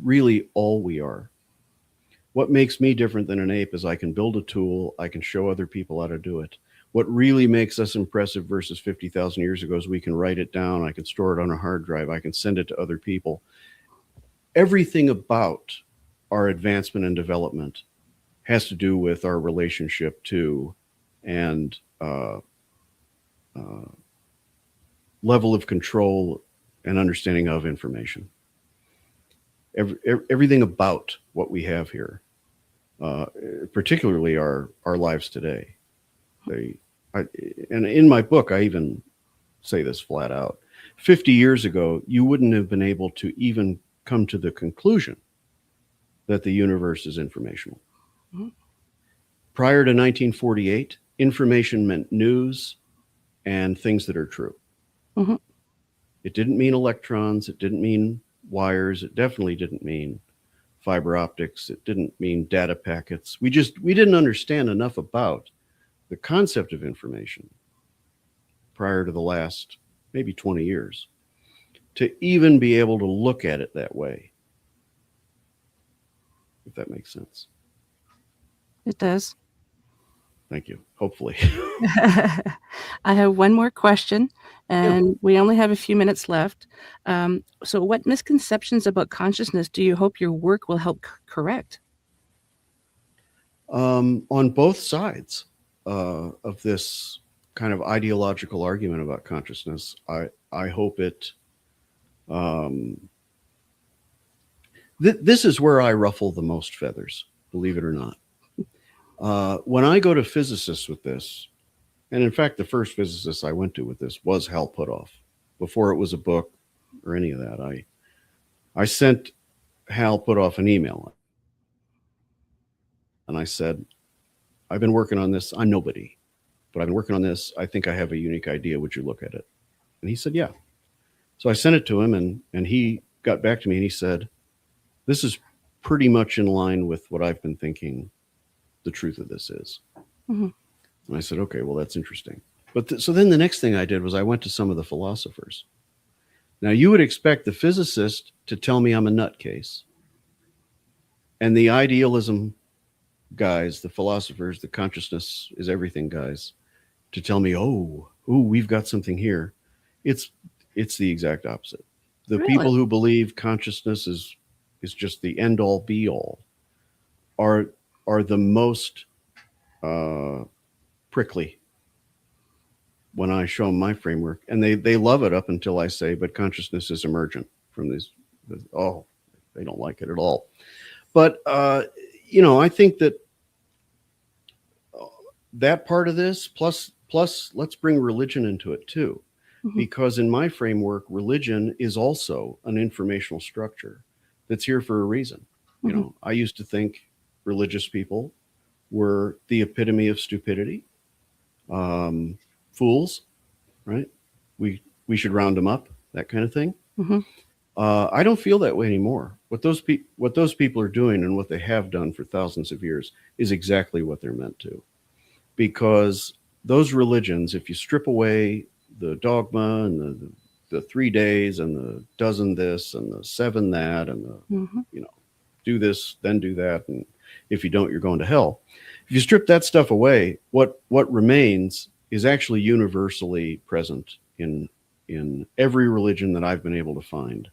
really all we are. What makes me different than an ape is I can build a tool, I can show other people how to do it. What really makes us impressive versus 50,000 years ago is we can write it down, I can store it on a hard drive, I can send it to other people. Everything about our advancement and development has to do with our relationship to and level of control and understanding of information. Everything about what we have here, particularly our lives today. And in my book, I even say this flat out. 50 years ago, you wouldn't have been able to even come to the conclusion that the universe is informational. Mm-hmm. Prior to 1948, information meant news and things that are true. Mm-hmm. It didn't mean electrons. It didn't mean wires. It definitely didn't mean fiber optics. It didn't mean data packets. We didn't understand enough about the concept of information prior to the last maybe 20 years to even be able to look at it that way. If that makes sense. It does. Thank you. Hopefully. I have one more question, and we only have a few minutes left. So what misconceptions about consciousness do you hope your work will help correct? On both sides of this kind of ideological argument about consciousness, I hope it... this is where I ruffle the most feathers, believe it or not. When I go to physicists with this, and in fact, the first physicist I went to with this was Hal Puthoff, before it was a book or any of that. I sent Hal Puthoff an email, and I said, I've been working on this. I'm nobody, but I've been working on this. I think I have a unique idea. Would you look at it? And he said, yeah. So I sent it to him, and he got back to me, and he said, this is pretty much in line with what I've been thinking the truth of this is. Mm-hmm. And I said, okay, well, that's interesting. But so then the next thing I did was I went to some of the philosophers. Now, you would expect the physicist to tell me I'm a nutcase, and the idealism guys, the philosophers, the consciousness is everything guys, to tell me, oh, we've got something here. It's the exact opposite. The really? People who believe consciousness is just the end all be all are the most prickly when I show them my framework, and they love it up until I say, but consciousness is emergent from this. Oh, they don't like it at all. But I think that part of this plus let's bring religion into it too, mm-hmm. because in my framework, religion is also an informational structure that's here for a reason. Mm-hmm. I used to think religious people were the epitome of stupidity, fools, right? We should round them up, that kind of thing. Mm-hmm. I don't feel that way anymore. What those people are doing and what they have done for thousands of years is exactly what they're meant to. Because those religions, if you strip away the dogma and the 3 days and the dozen this and the 7 that and the, mm-hmm. do this, then do that, and if you don't, you're going to hell. If you strip that stuff away, what remains is actually universally present in every religion that I've been able to find,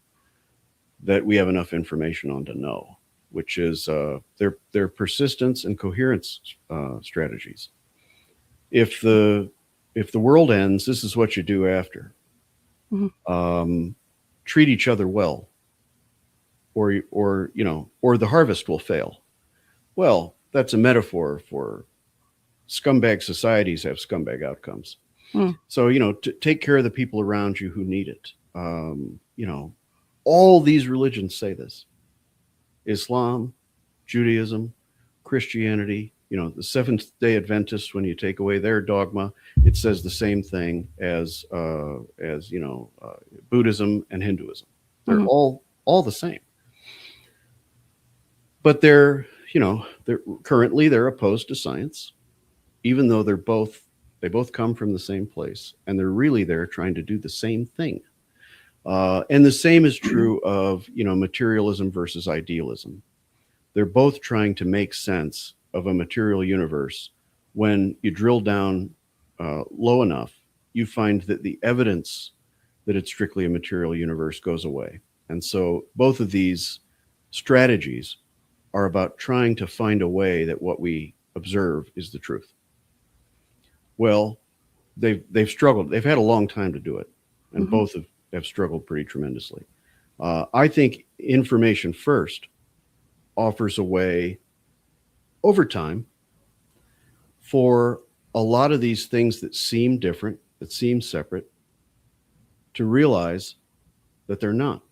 that we have enough information on to know, which is their persistence and coherence strategies. If the world ends, this is what you do after. Treat each other well, or the harvest will fail. Well, that's a metaphor for scumbag societies have scumbag outcomes. So, take care of the people around you who need it. All these religions say this. Islam, Judaism, Christianity, the Seventh-day Adventists, when you take away their dogma, it says the same thing as Buddhism and Hinduism. They're all the same. But they're currently opposed to science, even though they both come from the same place, and they're really there trying to do the same thing. And the same is true of materialism versus idealism. They're both trying to make sense of a material universe. When you drill down low enough, you find that the evidence that it's strictly a material universe goes away. And so both of these strategies are about trying to find a way that what we observe is the truth. Well, they've struggled. They've had a long time to do it, and both have struggled pretty tremendously. I think information first offers a way over time for a lot of these things that seem different, that seem separate, to realize that they're not.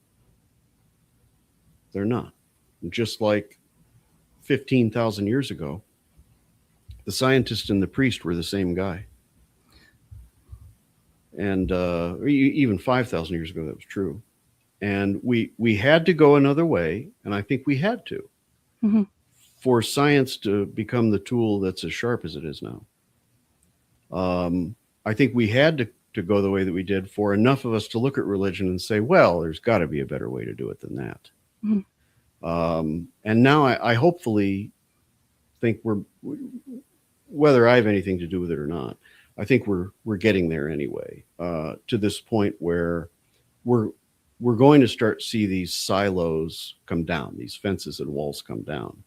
They're not. And just like 15,000 years ago, the scientist and the priest were the same guy. And even 5,000 years ago, that was true. And we had to go another way, and I think we had to, for science to become the tool that's as sharp as it is now. I think we had to go the way that we did for enough of us to look at religion and say, well, there's got to be a better way to do it than that. And now I hopefully think whether I have anything to do with it or not, I think we're getting there anyway, to this point where we're going to start to see these silos come down, these fences and walls come down.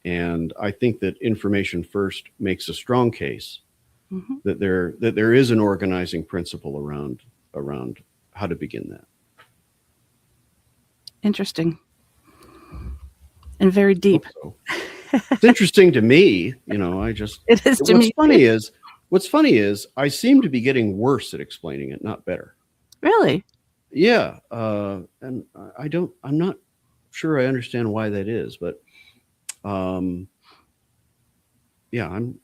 And I think that information first makes a strong case that there is an organizing principle around how to begin that. Interesting. And very deep. So. It's interesting to me, it is to me. What's funny is I seem to be getting worse at explaining it, not better. Really? Yeah. And I'm not sure I understand why that is, but yeah, I'm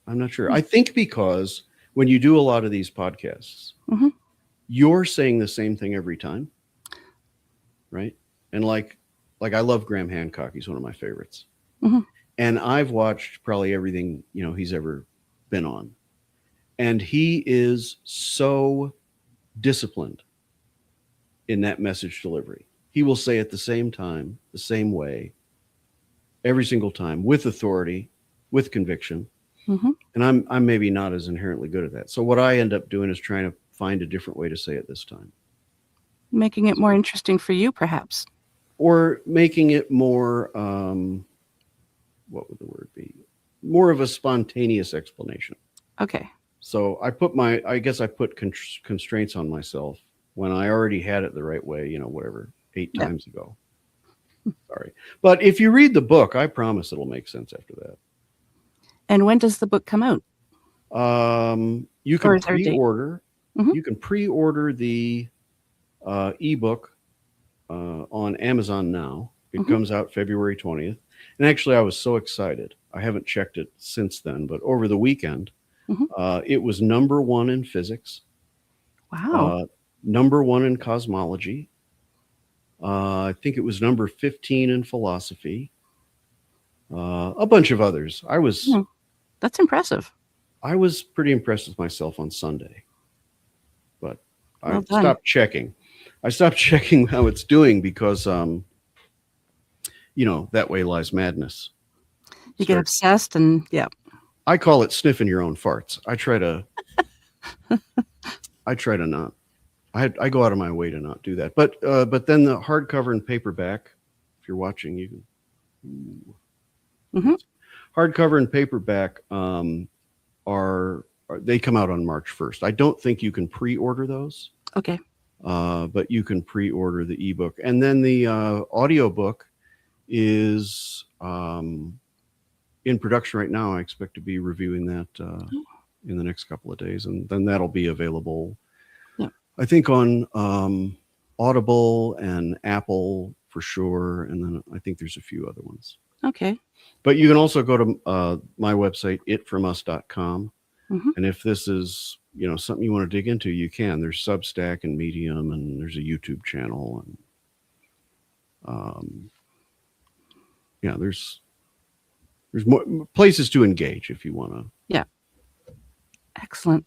not sure. I think because when you do a lot of these podcasts, you're saying the same thing every time, right? And like I love Graham Hancock. He's one of my favorites. And I've watched probably everything, he's ever been on. And he is so disciplined in that message delivery. He will say at the same time, the same way, every single time, with authority, with conviction. And I'm maybe not as inherently good at that. So what I end up doing is trying to find a different way to say it this time. Making it more interesting for you, perhaps. Or making it more, what would the word be? More of a spontaneous explanation. Okay. So I put constraints on myself when I already had it the right way, 8 times ago. Sorry. But if you read the book, I promise it'll make sense after that. And when does the book come out? You can pre-order. You can pre-order the ebook on Amazon now. It comes out February 20th. And actually, I was so excited. I haven't checked it since then, but over the weekend, it was #1 in physics. Wow. #1 in cosmology. I think it was number 15 in philosophy. A bunch of others. That's impressive. I was pretty impressed with myself on Sunday, but Well I stopped checking. I stopped checking how it's doing because That way lies madness. You get obsessed and I call it sniffing your own farts. I try to not. I go out of my way to not do that. But then the hardcover and paperback, if you're watching, you can. Hardcover and paperback they come out on March 1st. I don't think you can pre-order those. Okay. But you can pre-order the ebook, and then the audiobook is in production right now. I expect to be reviewing that in the next couple of days, and then that'll be available. Yeah. I think on Audible and Apple for sure, and then I think there's a few other ones. Okay. But you can also go to my website, itfromus.com. And if this is, something you want to dig into, you can. There's Substack and Medium, and there's a YouTube channel, and there's more places to engage if you want to. Yeah. Excellent.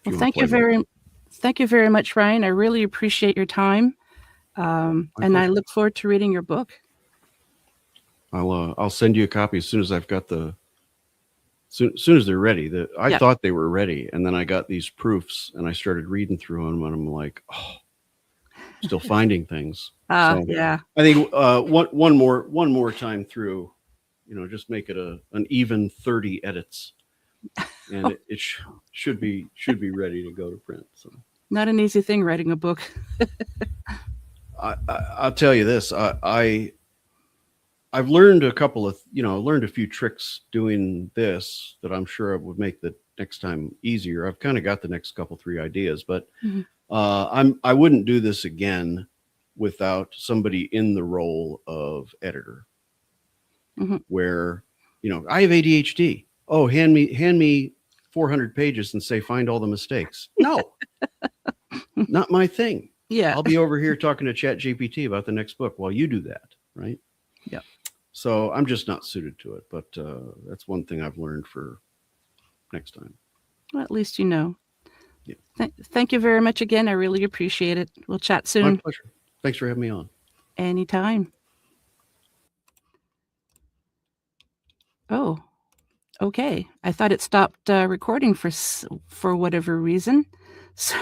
Well, thank you very much, Ryan. I really appreciate your time, and I look forward to reading your book. I'll send you a copy as soon as I've got soon as they're ready. I thought they were ready, and then I got these proofs, and I started reading through them, and I'm like, still finding things. Yeah. I think one more time through, just make it an even 30 edits, and it should be ready to go to print. So not an easy thing writing a book. I'll tell you this. I've learned a few tricks doing this that I'm sure would make the next time easier. I've kind of got the next couple, 3 ideas, but I wouldn't do this again without somebody in the role of editor, where, I have ADHD. Oh, hand me 400 pages and say, find all the mistakes. No, not my thing. Yeah. I'll be over here talking to ChatGPT about the next book while you do that. Right. Yeah. So I'm just not suited to it, but that's one thing I've learned for next time. Well, at least you know. Yeah. Thank you very much again. I really appreciate it. We'll chat soon. My pleasure. Thanks for having me on. Anytime. Oh, okay. I thought it stopped recording for whatever reason. So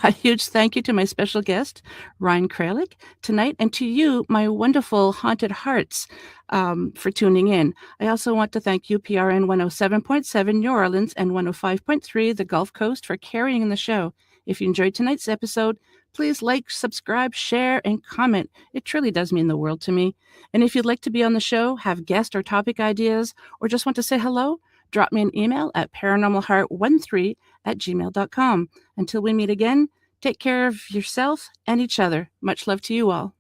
a huge thank you to my special guest, Ryan Kralik, tonight, and to you, my wonderful haunted hearts, for tuning in. I also want to thank UPRN 107.7 New Orleans and 105.3 the Gulf Coast for carrying the show. If you enjoyed tonight's episode, please like, subscribe, share, and comment. It truly does mean the world to me. And if you'd like to be on the show, have guest or topic ideas, or just want to say hello, drop me an email at paranormalheart13@gmail.com. Until we meet again, take care of yourself and each other. Much love to you all.